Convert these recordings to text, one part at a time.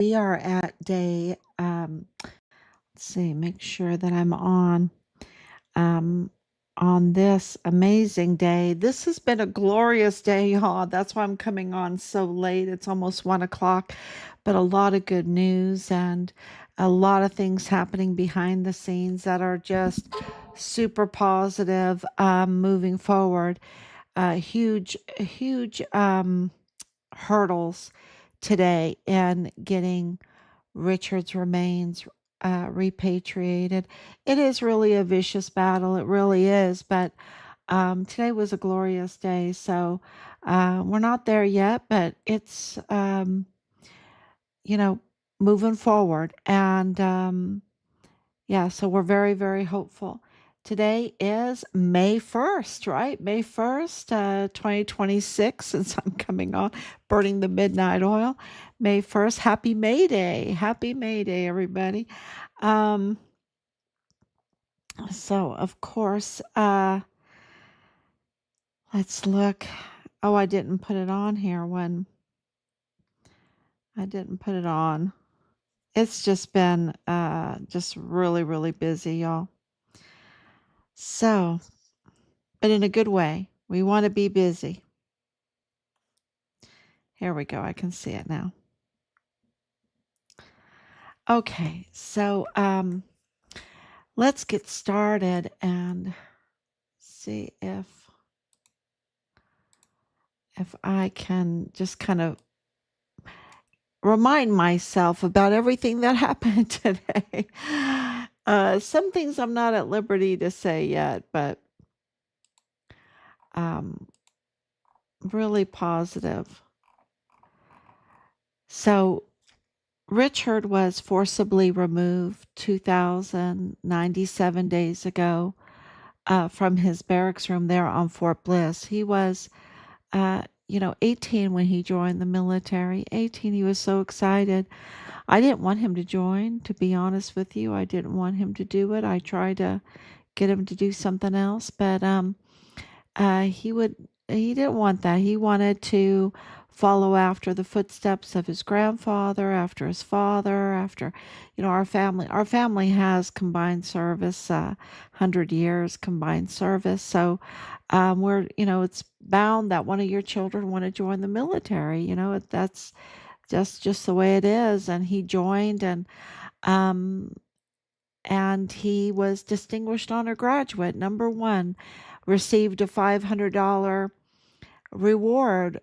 We are at day, let's see, make sure that I'm um, on this amazing day. This has been a glorious day, y'all. That's why I'm coming on so late. It's almost 1 o'clock, but a lot of good news and a lot of things happening behind the scenes that are just super positive, moving forward. Huge hurdles today in getting Richard's remains repatriated. It is really a vicious battle. It really is. But today was a glorious day. So we're not there yet, but it's, you know, moving forward. And yeah, so we're very, very hopeful. Today is May 1st, right? May 1st, 2026, since I'm coming on, burning the midnight oil. May 1st, happy May Day. Happy May Day, everybody. Um, so, of course, let's look. Oh, I didn't put it on here when I didn't put it on. It's just been just really, really busy, y'all. So, but in a good way. We want to be busy. Here we go. I can see it now. Okay, so let's get started and see if I can just kind of remind myself about everything that happened today. Some things I'm not at liberty to say yet, but um, really positive. So Richard was forcibly removed 2,097 days ago from his barracks room there on Fort Bliss. He was, 18 when he joined the military. 18, he was so excited. I didn't want him to join, to be honest with you. I didn't want him to do it. I tried to get him to do something else, but he didn't want that. He wanted to follow after the footsteps of his grandfather, after his father, after, our family. Our family has combined service, 100 years combined service. So it's bound that one of your children want to join the military. That's just the way it is. And he joined, um, and he was distinguished honor graduate, number one, received a $500 reward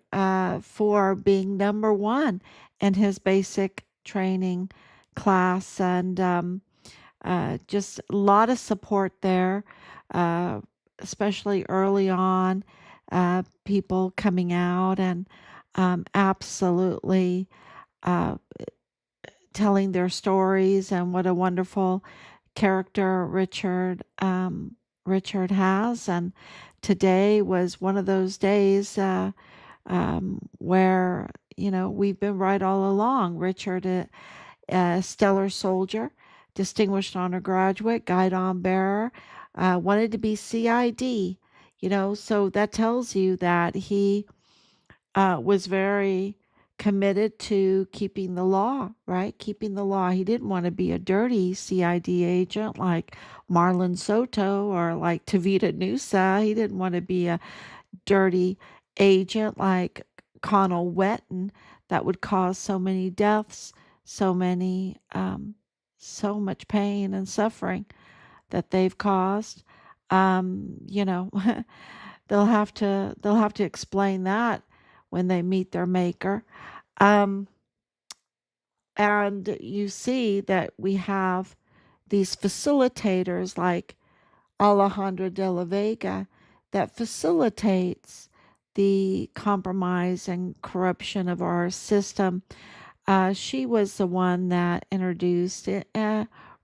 for being number one in his basic training class, and just a lot of support there, uh, especially early on, people coming out and absolutely uh, telling their stories and what a wonderful character Richard has. And today was one of those days where we've been right all along. Richard, a stellar soldier, distinguished honor graduate, guidon bearer, wanted to be CID. So that tells you that he was very committed to keeping the law, right? Keeping the law. He didn't want to be a dirty CID agent like Marlon Soto or like Tavita Nusa. He didn't want to be a dirty agent like Connell Wetton that would cause so many deaths, so much pain and suffering that they've caused. Um, you know, they'll have to explain that when they meet their maker. Um, and you see that we have these facilitators like Alejandra de la Vega that facilitates the compromise and corruption of our system. She was the one that introduced it,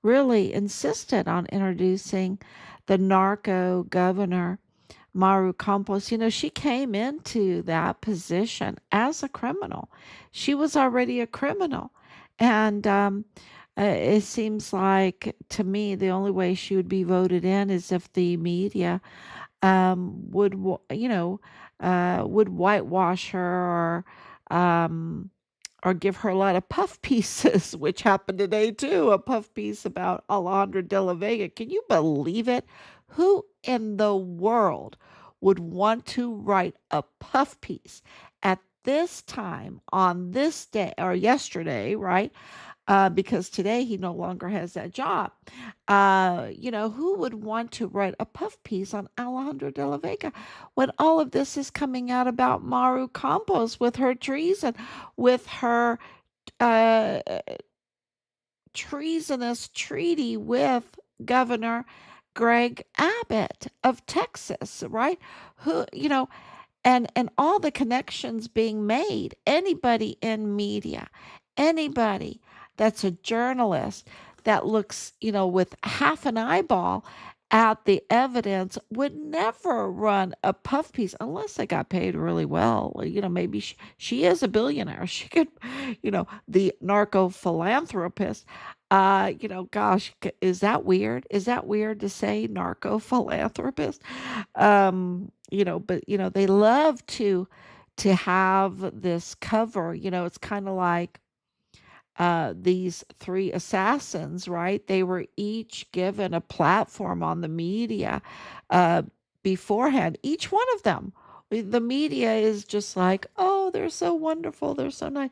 really insisted on introducing the narco governor, Maru Campos. She came into that position as a criminal. She was already a criminal. And it seems like to me the only way she would be voted in is if the media would whitewash her or or give her a lot of puff pieces, which happened today too, a puff piece about Alejandra de la Vega. Can you believe it? Who in the world would want to write a puff piece at this time on this day or yesterday, right? Because today he no longer has that job. Who would want to write a puff piece on Alejandro de la Vega when all of this is coming out about Maru Campos with her treason, with her uh, treasonous treaty with Governor Greg Abbott of Texas, right? Who, and all the connections being made. Anybody in media, anybody that's a journalist that looks, with half an eyeball at the evidence would never run a puff piece unless they got paid really well. Maybe she is a billionaire. She could, the narco philanthropist. Gosh, is that weird? Is that weird to say narco philanthropist? But they love to have this cover. It's kind of like these three assassins, right? They were each given a platform on the media uh, beforehand. Each one of them. The media is just like, oh, they're so wonderful. They're so nice.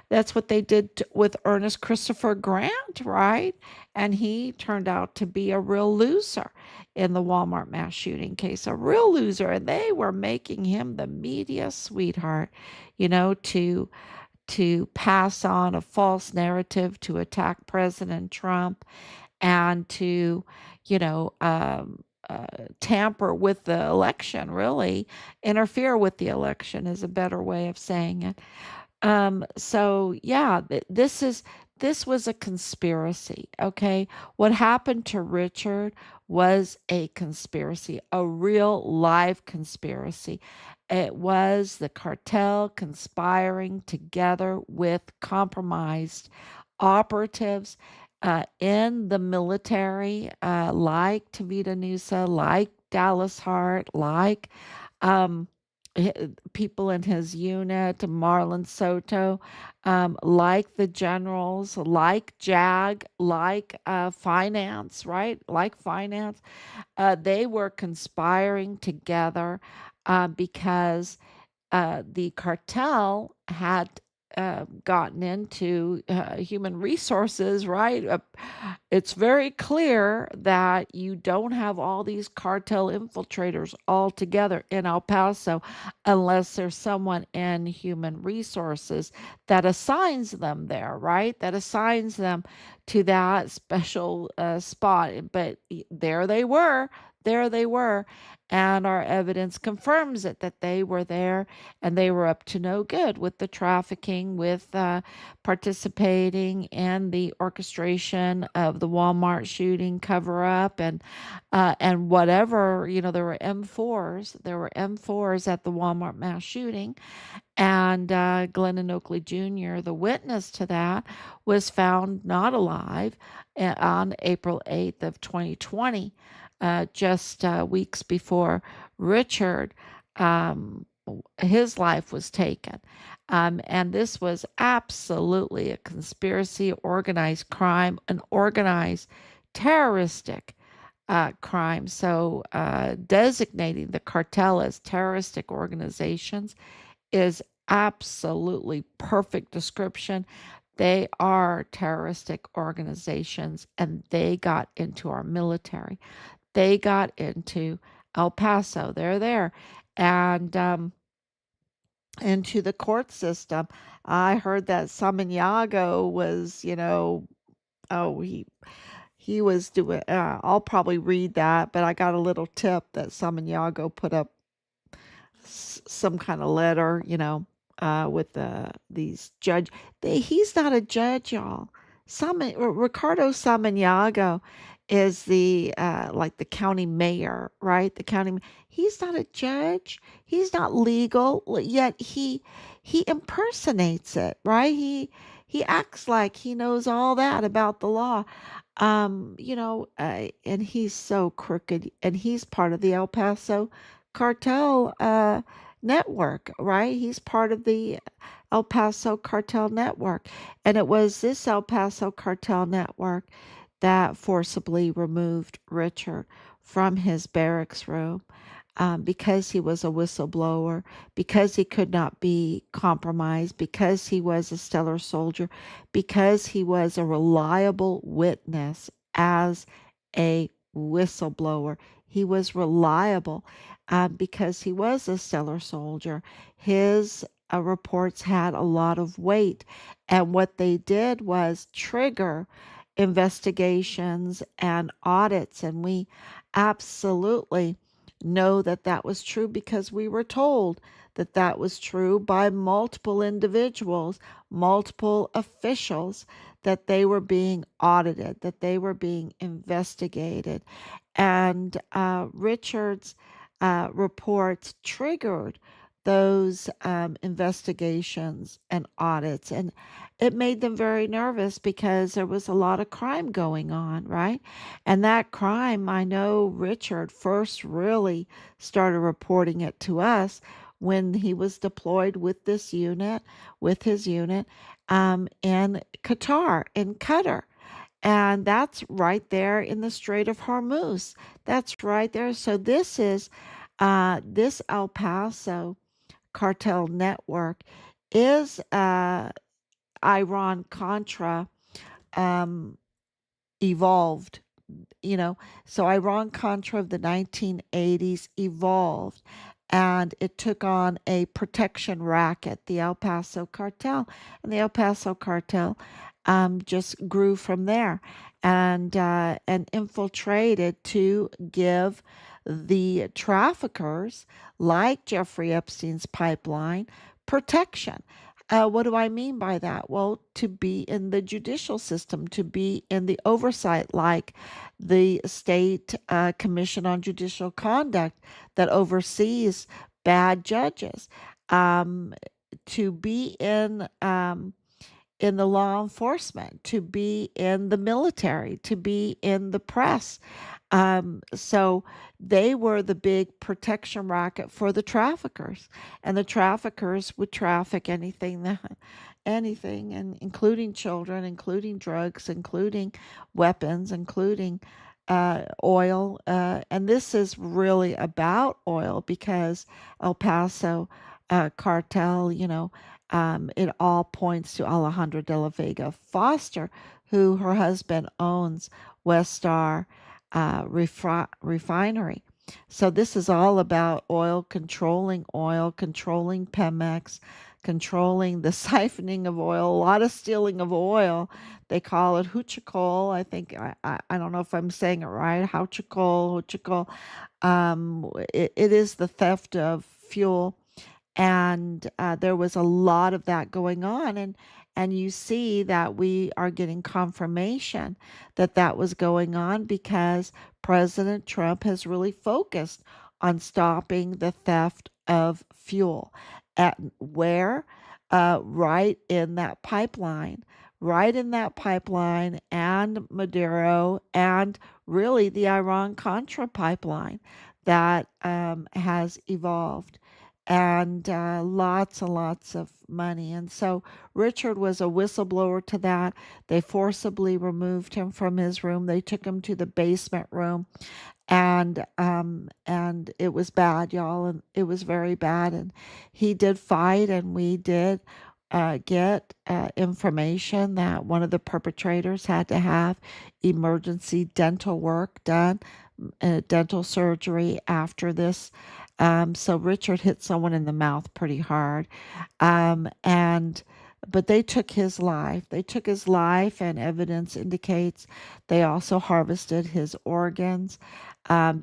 That's what they did with Ernest Christopher Grant, right? And he turned out to be a real loser in the Walmart mass shooting case, a real loser. And they were making him the media sweetheart, to pass on a false narrative to attack President Trump and to, you know, um, uh, tamper with the election, really. Interfere with the election is a better way of saying it. So yeah, this was a conspiracy, okay? What happened to Richard was a conspiracy, a real live conspiracy. It was the cartel conspiring together with compromised operatives in the military, like Tavita Nusa, like Dallas Hart, like um, people in his unit, Marlon Soto, like the generals, like JAG, like finance, right? Like finance. They were conspiring together because the cartel had gotten into human resources, right? It's very clear that you don't have all these cartel infiltrators all together in El Paso unless there's someone in human resources that assigns them there, right? That assigns them to that special spot. But there they were. There they were. And our evidence confirms it that they were there and they were up to no good with the trafficking, with participating in the orchestration of the Walmart shooting cover up and whatever. There were M4s. There were M4s at the Walmart mass shooting, and Glennon Oakley Jr., the witness to that, was found not alive on April 8th of 2020, just weeks before Richard, um, his life was taken. And this was absolutely a conspiracy, organized crime, an organized terroristic crime. So designating the cartel as terroristic organizations is absolutely perfect description. They are terroristic organizations and they got into our military. They got into El Paso. They're there. And into the court system. I heard that Samaniago was, oh, he was doing. I'll probably read that, but I got a little tip that Samaniago put up some kind of letter, with these judge. He's not a judge, y'all. Ricardo Samaniago is the like the county mayor, right? The county. He's not a judge. He's not legal. Yet he impersonates it, right? He acts like he knows all that about the law. And he's so crooked, and he's part of the El Paso cartel network, right? He's part of the El Paso Cartel network. And it was this El Paso Cartel network that forcibly removed Richard from his barracks room, because he was a whistleblower, because he could not be compromised, because he was a stellar soldier, because he was a reliable witness as a whistleblower. He was reliable, because he was a stellar soldier. His reports had a lot of weight, and what they did was trigger investigations and audits, and we absolutely know that that was true because we were told that that was true by multiple individuals, multiple officials, that they were being audited, that they were being investigated. And Richard's reports triggered those investigations and audits. And it made them very nervous because there was a lot of crime going on, right? And that crime, I know Richard first really started reporting it to us when he was deployed with this unit, with his unit, in Qatar, in Qatar. And that's right there in the Strait of Hormuz. That's right there. So this is this El Paso cartel network is Iran Contra um, evolved, you know. So Iran Contra of the 1980s evolved, and it took on a protection racket, the El Paso cartel. And the El Paso cartel just grew from there, and infiltrated to give the traffickers, like Jeffrey Epstein's pipeline, protection. What do I mean by that? Well, to be in the judicial system, to be in the oversight, like the State Commission on Judicial Conduct that oversees bad judges, um, to be in the law enforcement, to be in the military, to be in the press. So they were the big protection racket for the traffickers, and the traffickers would traffic anything, and including children, including drugs, including weapons, including oil. And this is really about oil because El Paso cartel, it all points to Alejandra de la Vega Foster, who her husband owns West Star Refinery. So this is all about oil, controlling Pemex, controlling the siphoning of oil, a lot of stealing of oil. They call it huachicol. I think I don't know if I'm saying it right. Huachicol. It is the theft of fuel, and there was a lot of that going on, and you see that we are getting confirmation that that was going on because President Trump has really focused on stopping the theft of fuel. At where? Right in that pipeline, right in that pipeline, and Maduro, and really the Iran Contra pipeline that has evolved, and lots of money. And so Richard was a whistleblower to that. They forcibly removed him from his room. They took him to the basement room, and it was bad, y'all, and it was very bad. And he did fight, and we did get information that one of the perpetrators had to have emergency dental work done, dental surgery after this. So Richard hit someone in the mouth pretty hard. And but they took his life. They took his life, and evidence indicates they also harvested his organs,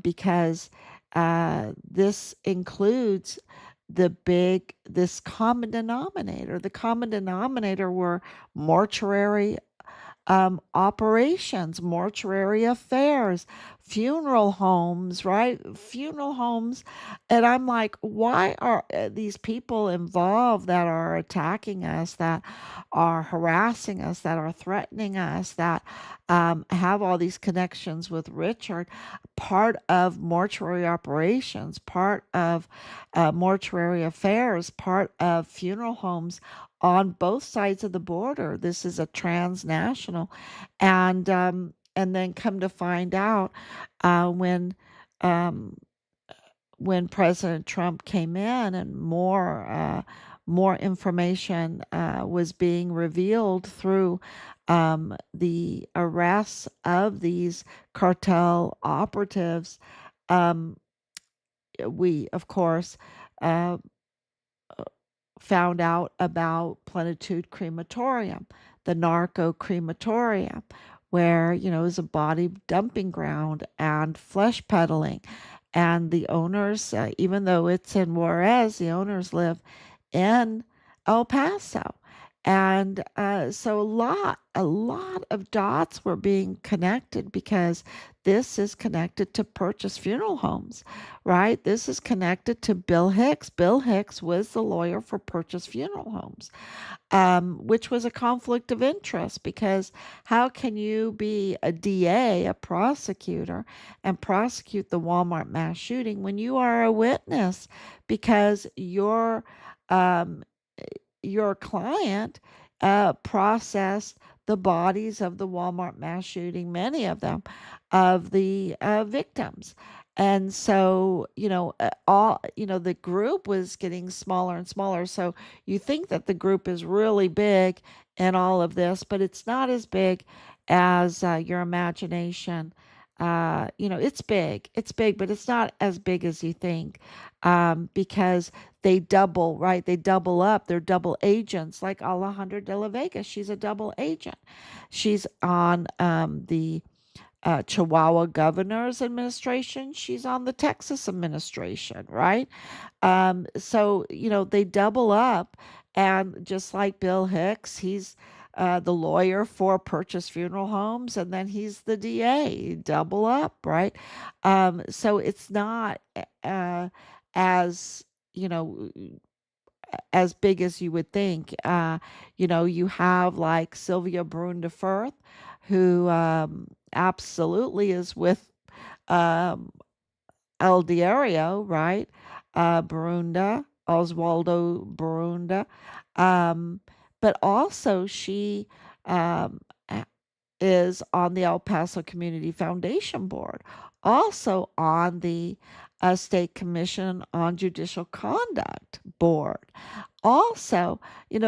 because this includes this common denominator. The common denominator were mortuary operations, mortuary affairs, funeral homes, right? Funeral homes. And I'm like, why are these people involved that are attacking us, that are harassing us, that are threatening us, that have all these connections with Richard, part of mortuary operations, part of mortuary affairs, part of funeral homes? on both sides of the border. This is a transnational, and then come to find out, uh, when um, when President Trump came in and more information was being revealed through the arrests of these cartel operatives. Um, we, of course, uh, found out about Plenitude Crematorium, the narco crematorium, where, is a body dumping ground and flesh peddling. And the owners, even though it's in Juarez, the owners live in El Paso. And so a lot of dots were being connected because this is connected to Purchase Funeral Homes, right? This is connected to Bill Hicks. Bill Hicks was the lawyer for Purchase Funeral Homes, which was a conflict of interest because how can you be a DA, a prosecutor, and prosecute the Walmart mass shooting when you are a witness because um, your client processed the bodies of the Walmart mass shooting, many of them, of the victims. And so, the group was getting smaller and smaller. So you think that the group is really big in all of this, but it's not as big as your imagination. It's big, but it's not as big as you think, because they double, right? They double up. They're double agents, like Alejandra de la Vega. She's a double agent. She's on the Chihuahua governor's administration. She's on the Texas administration, right? So, they double up. And just like Bill Hicks, he's the lawyer for Purchase Funeral Homes, and then he's the DA, double up, right? So it's not as, you know, as big as you would think. You have like Sylvia Brun de Firth, who absolutely is with um, El Diario, right? Barunda, Oswaldo Barunda. Um, but also, she um, is on the El Paso Community Foundation Board, also on the State Commission on Judicial Conduct Board. Also,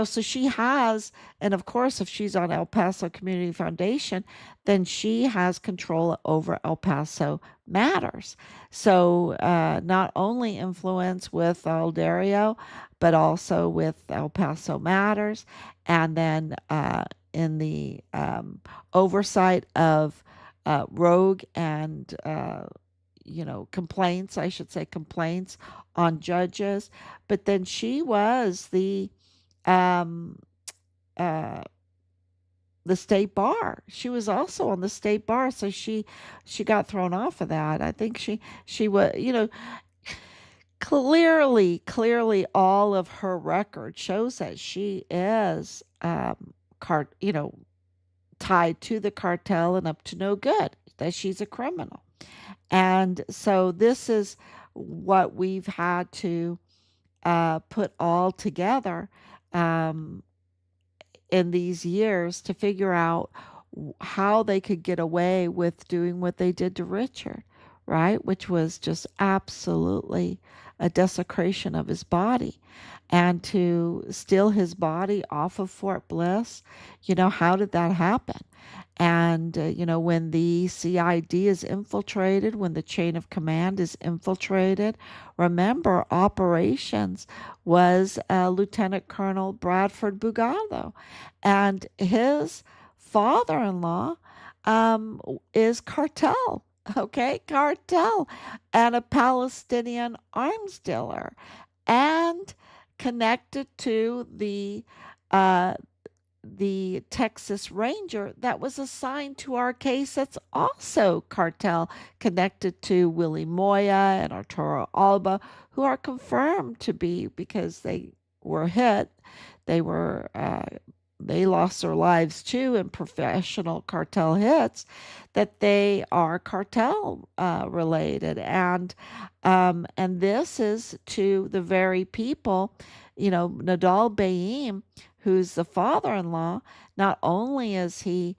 so she has, and of course, if she's on El Paso Community Foundation, then she has control over El Paso Matters. So, not only influence with Aldario, but also with El Paso Matters, and then in the oversight of rogue and complaints, I should say complaints on judges. But then she was um, uh, the state bar. She was also on the state bar, so she got thrown off of that. I think she was, clearly all of her record shows that she is tied to the cartel and up to no good, that she's a criminal. And so this is what we've had to put all together um, in these years to figure out how they could get away with doing what they did to Richard, right? Which was just absolutely a desecration of his body. And to steal his body off of Fort Bliss, how did that happen? And, when the CID is infiltrated, when the chain of command is infiltrated, remember, operations was Lieutenant Colonel Bradford Bugado. And his father in law is cartel, okay? Cartel, and a Palestinian arms dealer, and connected to uh, the Texas Ranger that was assigned to our case that's also cartel, connected to Willie Moya and Arturo Alba, who are confirmed to be, because they were hit, they were they lost their lives too in professional cartel hits, that they are cartel related. And this is to the very people, Nadal Baim, who's the father-in-law, not only is he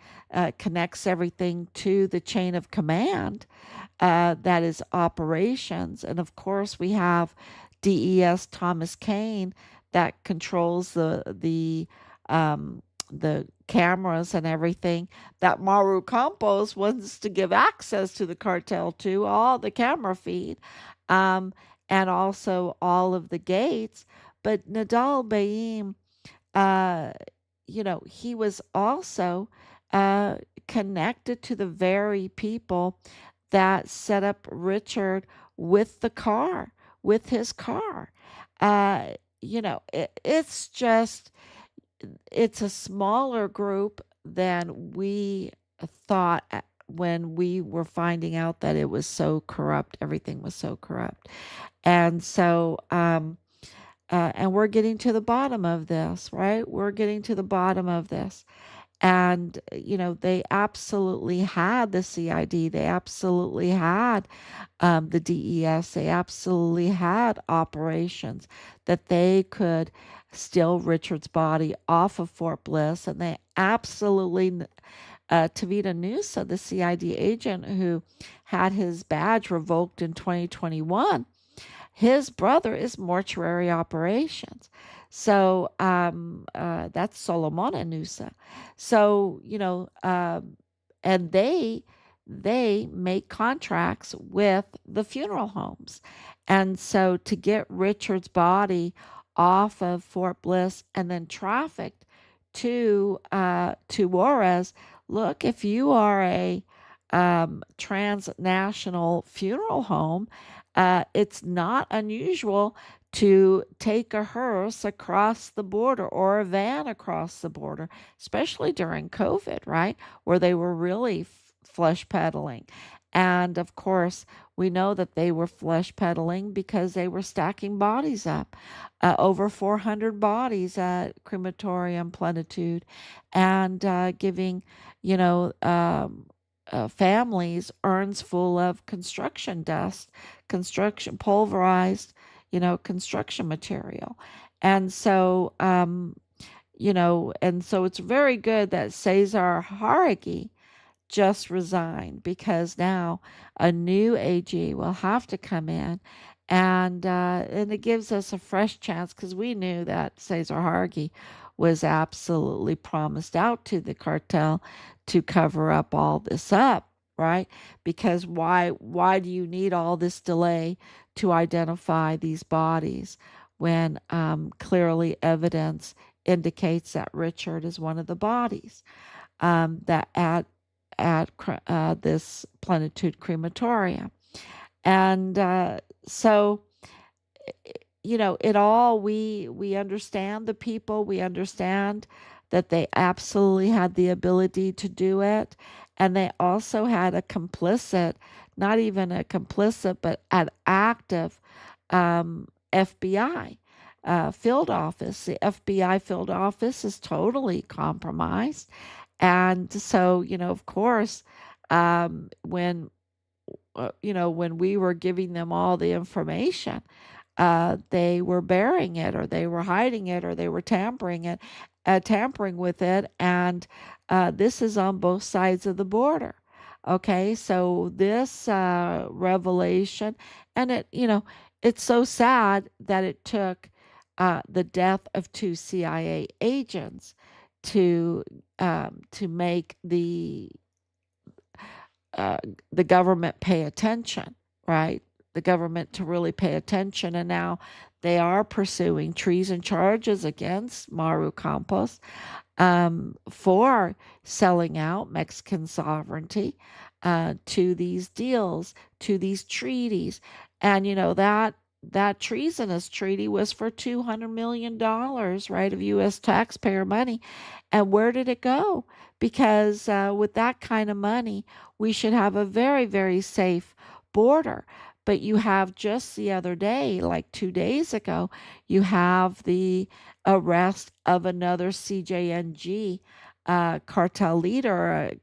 connects everything to the chain of command, that is operations. And of course, we have DES Thomas Kane that controls the cameras and everything that Maru Campos wants to give access to the cartel to, all the camera feed, um, and also all of the gates. But Nadal Baim, uh, he was also uh, connected to the very people that set up Richard with the car, with his car. It's just, it's a smaller group than we thought when we were finding out that it was so corrupt. Everything was so corrupt. And so, and we're getting to the bottom of this, right? We're getting to the bottom of this. And, they absolutely had the CID, they absolutely had the DES, they absolutely had operations that they could steal Richard's body off of Fort Bliss. And they absolutely, Tavita Nusa, the CID agent who had his badge revoked in 2021, his brother is mortuary operations. So that's Solomon Anusa. So, and they make contracts with the funeral homes. And so to get Richard's body off of Fort Bliss and then trafficked to Juarez, look, if you are a transnational funeral home, it's not unusual to take a hearse across the border or a van across the border, especially during COVID, right? Where they were really flesh peddling. And of course, we know that they were flesh peddling because they were stacking bodies up, over 400 bodies at Crematorium Plenitude, and giving, you know, um, families urns full of construction dust, construction pulverized, construction material. And so, and so it's very good that Cesar Haragi just resigned, because now a new AG will have to come in, and it gives us a fresh chance, because we knew that Cesar Hargi was absolutely promised out to the cartel to cover up all this up, right? Because why do you need all this delay to identify these bodies when clearly evidence indicates that Richard is one of the bodies, that at this Plenitude crematorium. And so, it all, we understand the people, we understand that they absolutely had the ability to do it, and they also had a complicit, not even a complicit, but an active FBI field office. The FBI field office is totally compromised. And so, of course, when we were giving them all the information, they were burying it, or they were hiding it, or they were tampering with it. And this is on both sides of the border. Okay, so this revelation, and it's so sad that it took the death of two CIA agents to make uh, the government pay attention, right? The government to really pay attention, and now they are pursuing treason charges against Maru Campos for selling out Mexican sovereignty to these deals, to these treaties. And that treasonous treaty was for $200 million, right, of U.S. taxpayer money. And where did it go? Because with that kind of money, we should have a very, very safe border. But you have, just the other day, like 2 days ago, you have the arrest of another CJNG cartel leader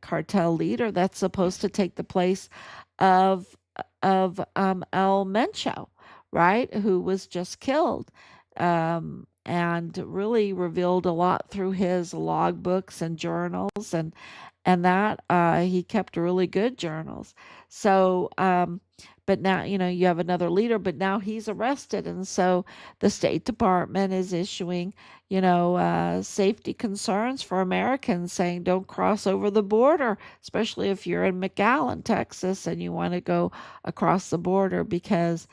that's supposed to take the place of El Mencho, right? Who was just killed. and really revealed a lot through his logbooks and journals, and that he kept really good journals. So, but now, you have another leader, but now he's arrested. And so the State Department is issuing, safety concerns for Americans, saying don't cross over the border, especially if you're in McAllen, Texas, and you want to go across the border because,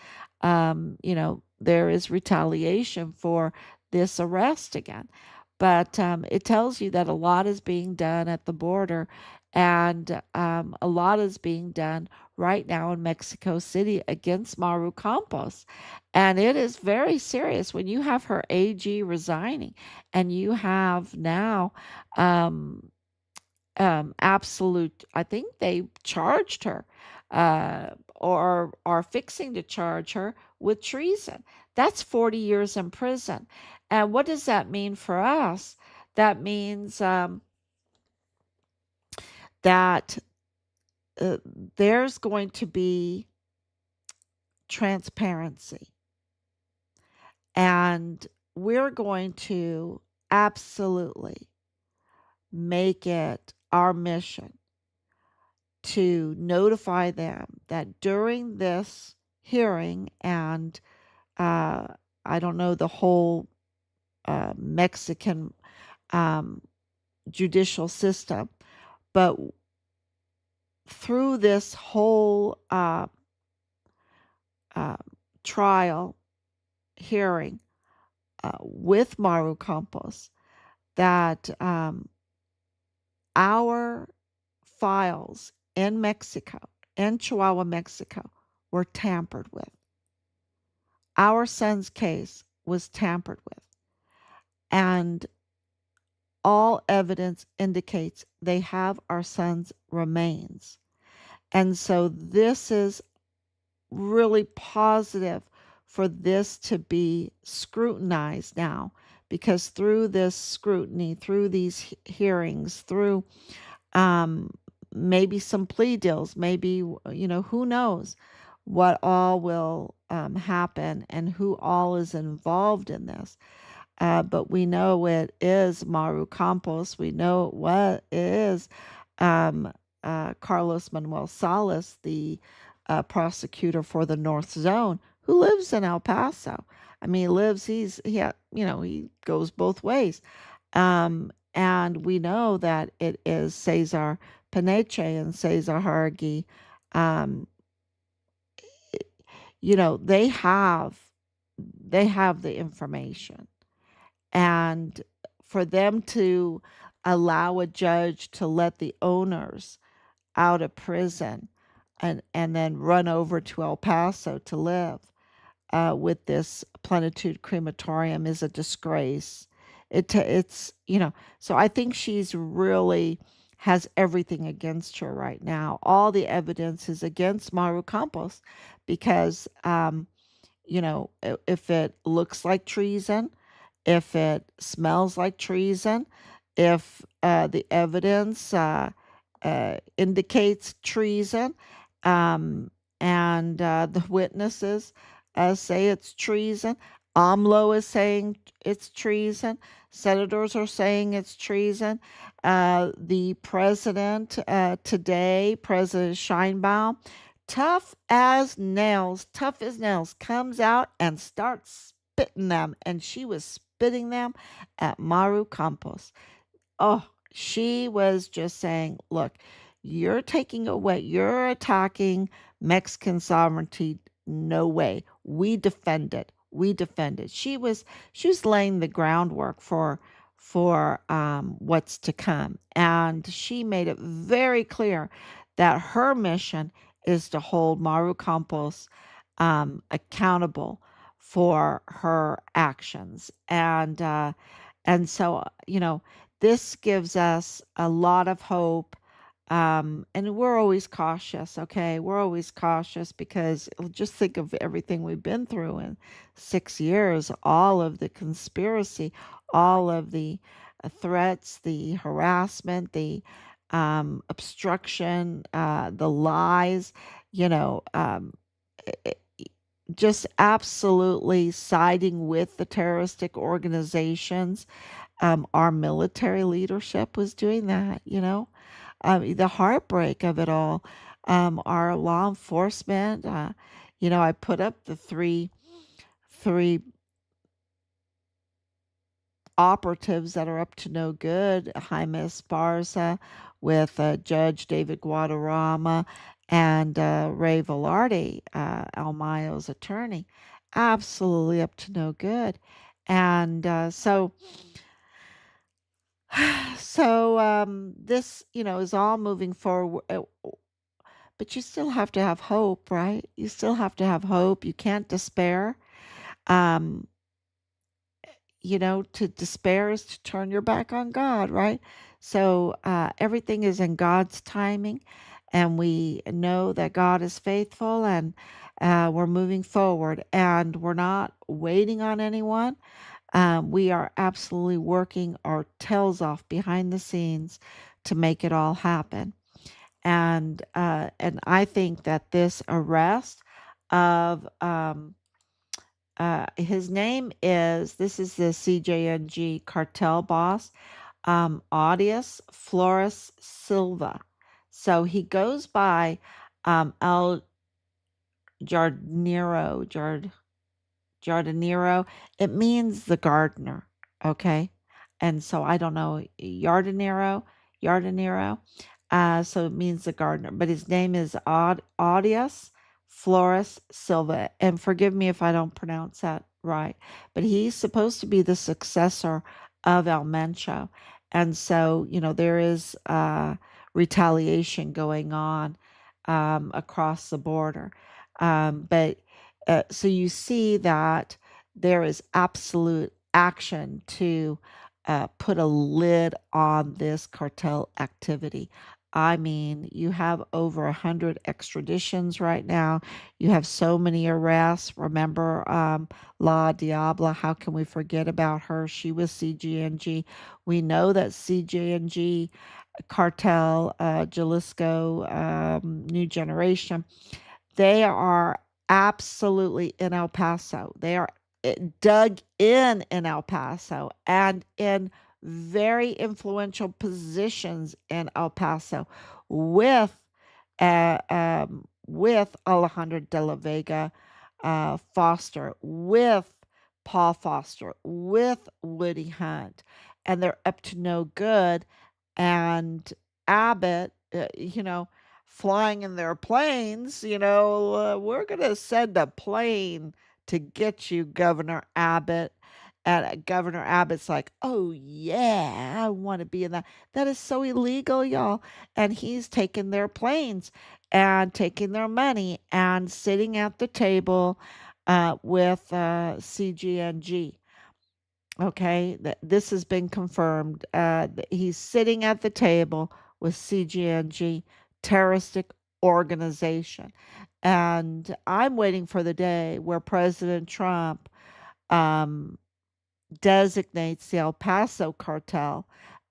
there is retaliation for this arrest again. But it tells you that a lot is being done at the border, and a lot is being done right now in Mexico City against Maru Campos. And it is very serious when you have her AG resigning, and you have now um, absolute, I think they charged her, or are fixing to charge her with treason. That's 40 years in prison. And what does that mean for us? That means that uh, there's going to be transparency, and we're going to absolutely make it our mission to notify them that during this hearing, and uh, I don't know the whole Mexican um, judicial system, but through this whole uh, trial hearing with Maru Campos, that our files in Mexico, in Chihuahua, Mexico, were tampered with. Our son's case was tampered with. And all evidence indicates they have our son's remains. And so this is really positive for this to be scrutinized now, because through this scrutiny, through these hearings, through um, maybe some plea deals, maybe, who knows what all will happen and who all is involved in this. But we know it is Maru Campos. We know what it is um, Carlos Manuel Salas, the prosecutor for the North Zone, who lives in El Paso. I mean, he goes both ways. And we know that it is Cesar Peneche and Cesar Hargi. Um, they have the information, and for them to allow a judge to let the owners out of prison and then run over to El Paso to live with this Plenitude crematorium is a disgrace. It's so I think she's really has everything against her right now. All the evidence is against Maru Campos because if it looks like treason, if it smells like treason, if the evidence indicates treason, um, and the witnesses say it's treason. AMLO is saying it's treason. Senators are saying it's treason. The president today, President Scheinbaum, tough as nails, comes out and starts spitting them. And she was spitting them at Maru Campos. Oh, she was just saying, look, you're attacking Mexican sovereignty. No way. We defend it. We defend it. She was laying the groundwork for what's to come. And she made it very clear that her mission is to hold Maru Campos accountable for her actions. And so, this gives us a lot of hope. And we're always cautious, okay? We're always cautious because just think of everything we've been through in 6 years, all of the conspiracy, all of the threats, the harassment, the obstruction, the lies, you know, um, just absolutely siding with the terroristic organizations. Our military leadership was doing that, you know. The heartbreak of it all. Our law enforcement, I put up the three operatives that are up to no good, Jaime Esparza with Judge David Guadarrama and Ray Velarde, El Mayo's attorney. Absolutely up to no good. And this, is all moving forward. But you still have to have hope, right? You still have to have hope. You can't despair. Um, to despair is to turn your back on God, right? So everything is in God's timing, and we know that God is faithful, and we're moving forward, and we're not waiting on anyone. We are absolutely working our tails off behind the scenes to make it all happen. And I think that this arrest of his name is this is the CJNG cartel boss, Audius Flores Silva. So he goes by El Jardinero, Jardinero. It means the gardener. Okay. And so I don't know, Jardinero. So it means the gardener, but his name is Audius Flores Silva. And forgive me if I don't pronounce that right, but he's supposed to be the successor of El Mencho. And so, there is retaliation going on across the border. But so you see that there is absolute action to put a lid on this cartel activity. I mean, you have over 100 extraditions right now. You have so many arrests. Remember, La Diabla, how can we forget about her? She was CGNG. We know that CJNG cartel, Jalisco, New Generation, they are absolutely in El Paso. They are dug in El Paso and in very influential positions in El Paso with Alejandro de la Vega Foster, with Paul Foster, with Woody Hunt, and they're up to no good. And Abbott, flying in their planes, we're going to send a plane to get you, Governor Abbott. And Governor Abbott's like, oh, yeah, I want to be in that. That is so illegal, y'all. And he's taking their planes and taking their money and sitting at the table with CGNG. Okay, this has been confirmed. He's sitting at the table with CGNG, terroristic organization. And I'm waiting for the day where President Trump um, designates the El Paso cartel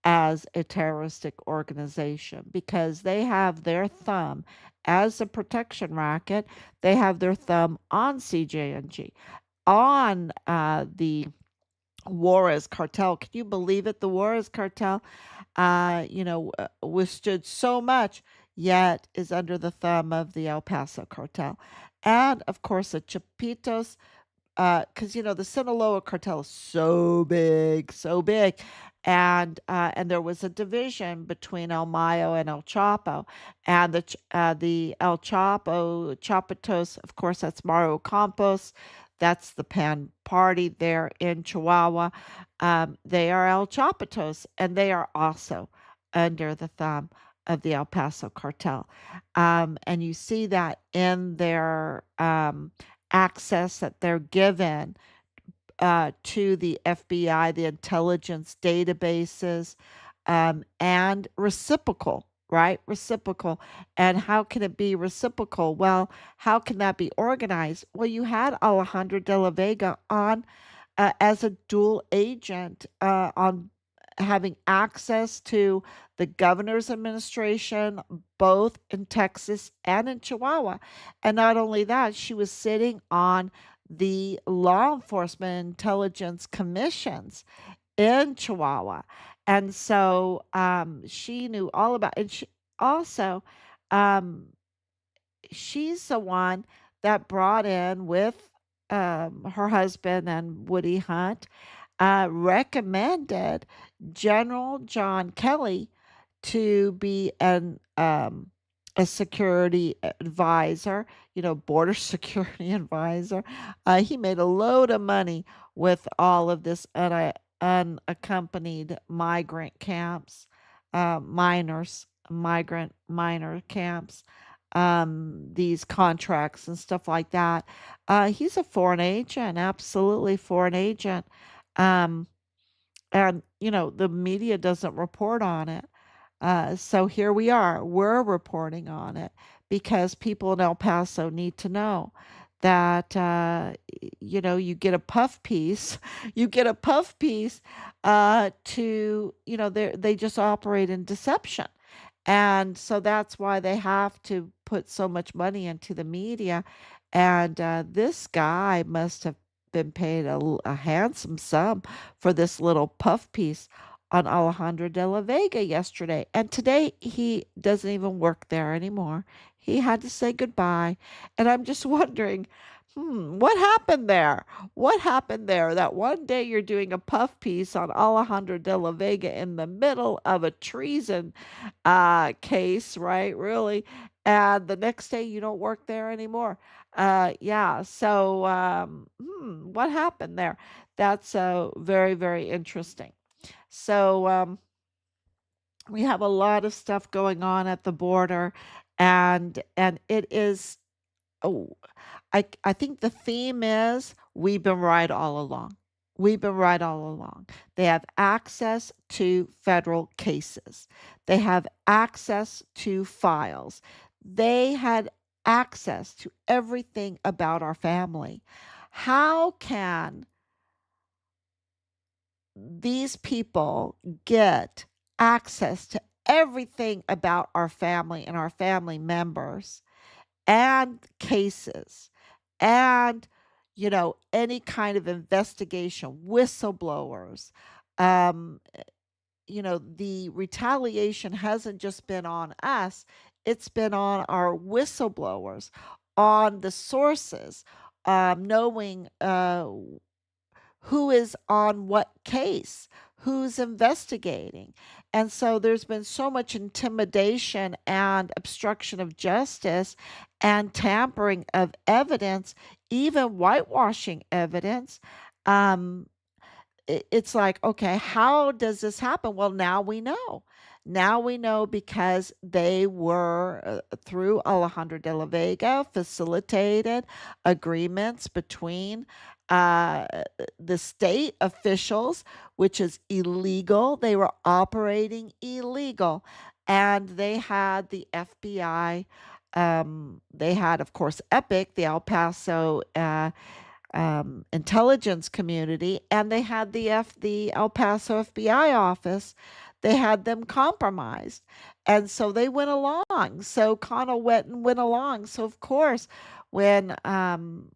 as a terroristic organization because they have their thumb as a protection racket. They have their thumb on CJNG, on the Juarez cartel. Can you believe it? The Juarez cartel, withstood so much, yet is under the thumb of the El Paso cartel. And of course, the Chapitos, because the Sinaloa cartel is so big, and there was a division between El Mayo and El Chapo, and the El Chapo Chapitos, of course, that's Mario Campos, that's the Pan Party there in Chihuahua. They are El Chapitos, and they are also under the thumb of the El Paso cartel, and you see that in their access that they're given to the FBI, the intelligence databases, and reciprocal, right? Reciprocal. And how can it be reciprocal? Well, how can that be organized? Well, you had Alejandro de la Vega on as a dual agent on. having access to the governor's administration, both in Texas and in Chihuahua. And not only that, she was sitting on the law enforcement intelligence commissions in Chihuahua. And so she knew all about, and she also, um, she's the one that brought in with her husband and Woody Hunt, recommended General John Kelly to be a security advisor, border security advisor. He made a load of money with all of this unaccompanied migrant camps, migrant minor camps, these contracts and stuff like that. He's a foreign agent, absolutely foreign agent. Um, and, the media doesn't report on it. So here we are. We're reporting on it because people in El Paso need to know that, you get a puff piece. You get a puff piece they just operate in deception. And so that's why they have to put so much money into the media. And this guy must have been paid a handsome sum for this little puff piece on Alejandro de la Vega yesterday. And today he doesn't even work there anymore. He had to say goodbye. And I'm just wondering, what happened there? What happened there that one day you're doing a puff piece on Alejandro de la Vega in the middle of a treason case, right? Really. And the next day you don't work there anymore. Yeah. So, what happened there? That's very, very interesting. So, we have a lot of stuff going on at the border, and it is. Oh, I think the theme is we've been right all along. We've been right all along. They have access to federal cases. They have access to files. They had access to everything about our family. How can these people get access to everything about our family and our family members and cases and any kind of investigation, whistleblowers? um the retaliation hasn't just been on us, it's been on our whistleblowers, on the sources, knowing who is on what case, who's investigating. And so there's been so much intimidation and obstruction of justice and tampering of evidence, even whitewashing evidence. Um, it's like, okay, how does this happen? Well, now we know. Now we know because they were, through Alejandro de la Vega, facilitated agreements between uh, the state officials, which is illegal. They were operating illegal. And they had the FBI. They had, of course, EPIC, the El Paso intelligence community, and they had the El Paso FBI office. They had them compromised, and so they went along. So Connell went along. So of course, when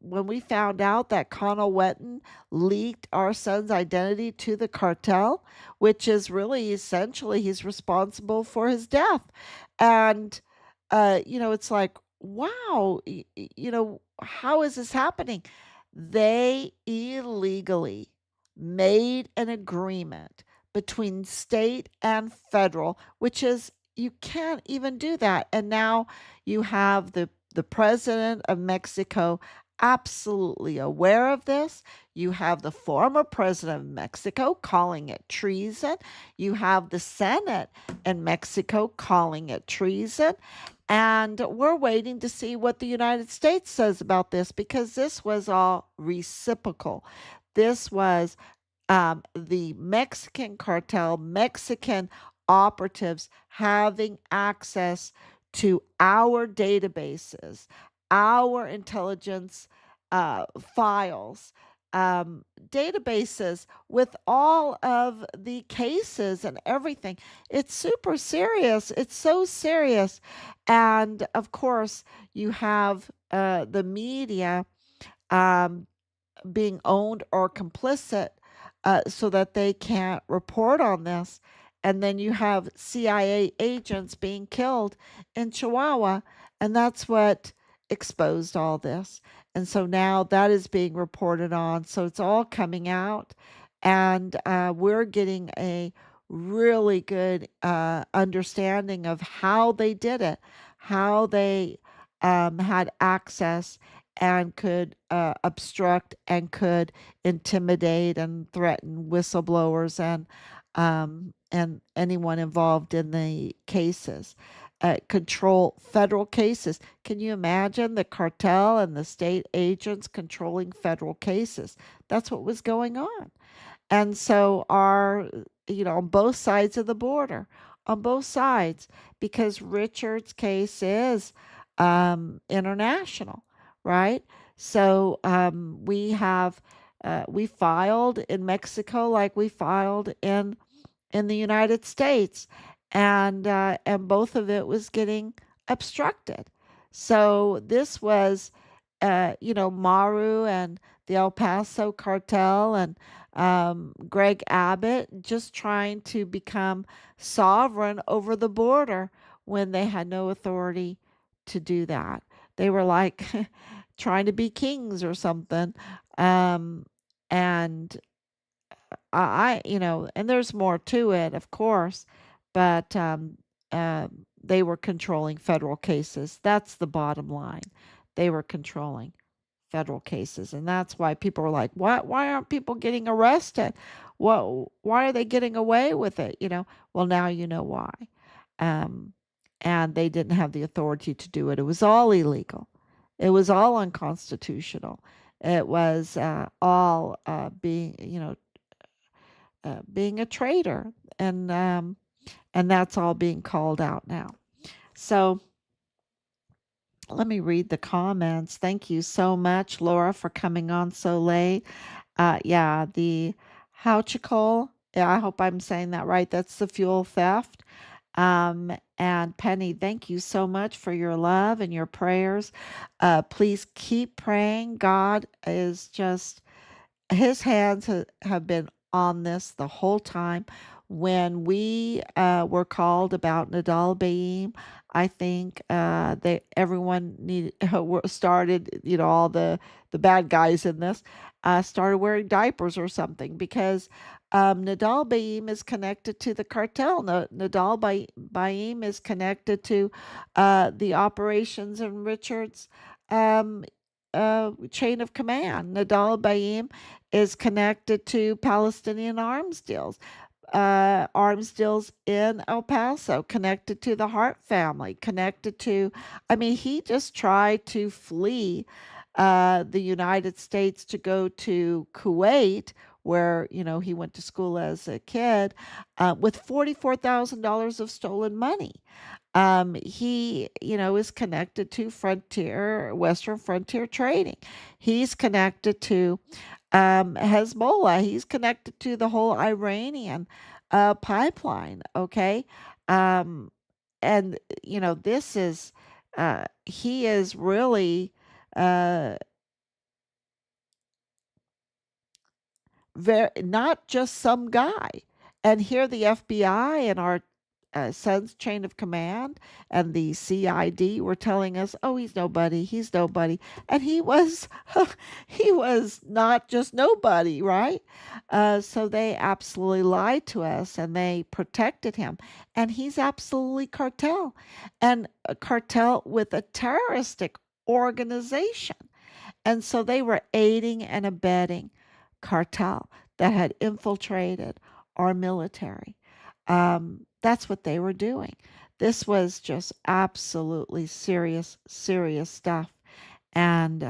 we found out that Connell Wetton leaked our son's identity to the cartel, which is really essentially he's responsible for his death, and it's like, wow, how is this happening? They illegally made an agreement between state and federal, which is, you can't even do that. And now you have the president of Mexico absolutely aware of this. You have the former president of Mexico calling it treason. You have the Senate in Mexico calling it treason. And we're waiting to see what the United States says about this, because this was all reciprocal. This was the Mexican cartel, Mexican operatives having access to our databases, our intelligence files. databases with all of the cases and everything. It's super serious. It's so serious. And of course, you have the media um, being owned or complicit so that they can't report on this. And then you have CIA agents being killed in Chihuahua, and that's what exposed all this. And so now that is being reported on. So it's all coming out, and we're getting a really good understanding of how they did it, how they had access and could obstruct and could intimidate and threaten whistleblowers and anyone involved in the cases. Control federal cases. Can you imagine the cartel and the state agents controlling federal cases? That's what was going on. And so on both sides of the border, on both sides, because Richard's case is international, right? So we filed in Mexico like we filed in the United States, and both of it was getting obstructed. So this was, Maru and the El Paso cartel and Greg Abbott just trying to become sovereign over the border when they had no authority to do that. They were like trying to be kings or something. And and there's more to it, of course, but they were controlling federal cases. That's the bottom line. They were controlling federal cases, and that's why people were like, "What? Why aren't people getting arrested? What? Why are they getting away with it?" Well, now you know why. Um, and they didn't have the authority to do it. It was all illegal. It was all unconstitutional. It was all being a traitor, and that's all being called out now. So let me read the comments. Thank you so much, Laura, for coming on so late. Yeah, the Houchicol. Yeah, I hope I'm saying that right. That's the fuel theft. And Penny, thank you so much for your love and your prayers. Please keep praying. God is just his hands have been on this the whole time. When we were called about Nadal Baim, I think they everyone needed started, all the bad guys in this started wearing diapers or something because Nadal Baim is connected to the cartel. Nadal Baim is connected to the operations in Richard's um, chain of command. Nadal Baim is connected to Palestinian arms deals in El Paso, connected to the Hart family, connected to, I mean, he just tried to flee the United States to go to Kuwait, where, he went to school as a kid, with $44,000 of stolen money. He, is connected to Western Frontier Trading. He's connected to Hezbollah. He's connected to the whole Iranian pipeline. Okay. Um, and, this is, he is really uh, very, not just some guy. And here the FBI and our son's chain of command and the CID were telling us, "Oh, he's nobody," and he was, he was not just nobody, right? So they absolutely lied to us and they protected him, and he's absolutely cartel, and a cartel with a terroristic organization. And so they were aiding and abetting cartel that had infiltrated our military. That's what they were doing. This was just absolutely serious, serious stuff, and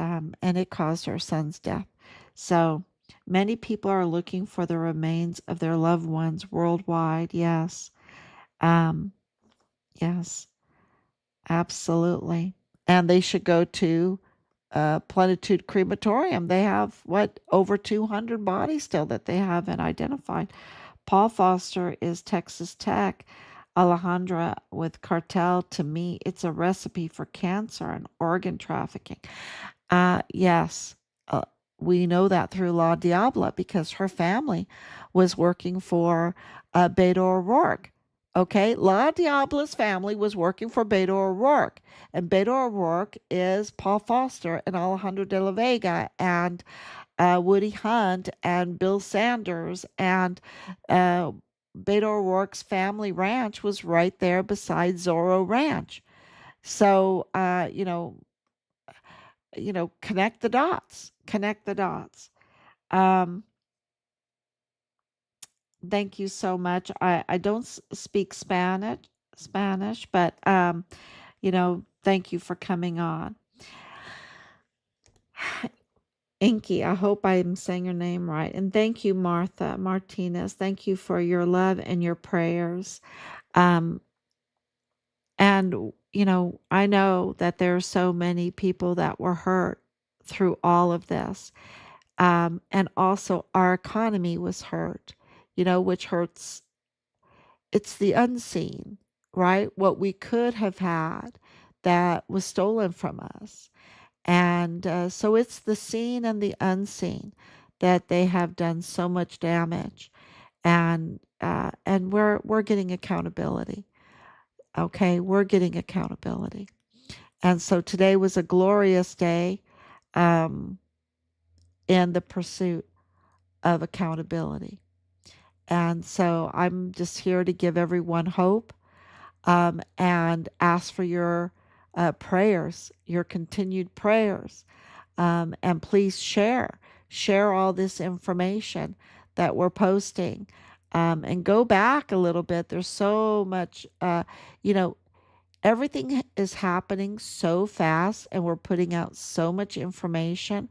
it caused our son's death. So many people are looking for the remains of their loved ones worldwide. Yes, um, yes, absolutely, and they should go to Plenitude Crematorium. They have, what, over 200 bodies still that they haven't identified. Paul Foster is Texas Tech. Alejandra with Cartel. To me, it's a recipe for cancer and organ trafficking. Yes, uh, we know that through La Diabla because her family was working for Beto O'Rourke. Okay, La Diabla's family was working for Beto O'Rourke, and Beto O'Rourke is Paul Foster and Alejandro de la Vega and Woody Hunt and Bill Sanders, and uh, Beto O'Rourke's family ranch was right there beside Zorro Ranch. So, connect the dots. Connect the dots. Um, Thank you so much. I don't speak Spanish, but thank you for coming on. Inky, I hope I'm saying your name right. And thank you, Martha Martinez. Thank you for your love and your prayers. Um, and, I know that there are so many people that were hurt through all of this. And also, our economy was hurt, which hurts. It's the unseen, right? What we could have had that was stolen from us. And so it's the seen and the unseen that they have done so much damage. And we're getting accountability. Okay, we're getting accountability. And so today was a glorious day um, in the pursuit of accountability. And so I'm just here to give everyone hope and ask for your prayers, your continued prayers. And please share all this information that we're posting. And go back a little bit. There's so much, you know, everything is happening so fast, and we're putting out so much information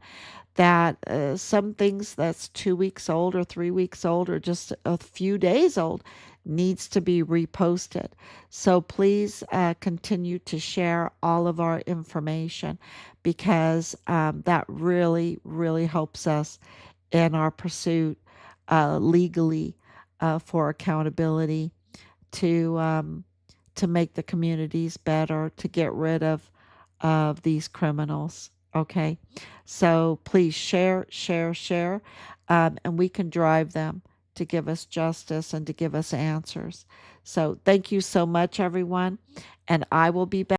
that some things that's 2 weeks old or 3 weeks old or just a few days old needs to be reposted. So please continue to share all of our information because that really, really helps us in our pursuit legally for accountability to um, to make the communities better, to get rid of these criminals. Okay, so please share, share, share, and we can drive them to give us justice and to give us answers. So thank you so much, everyone, and I will be back.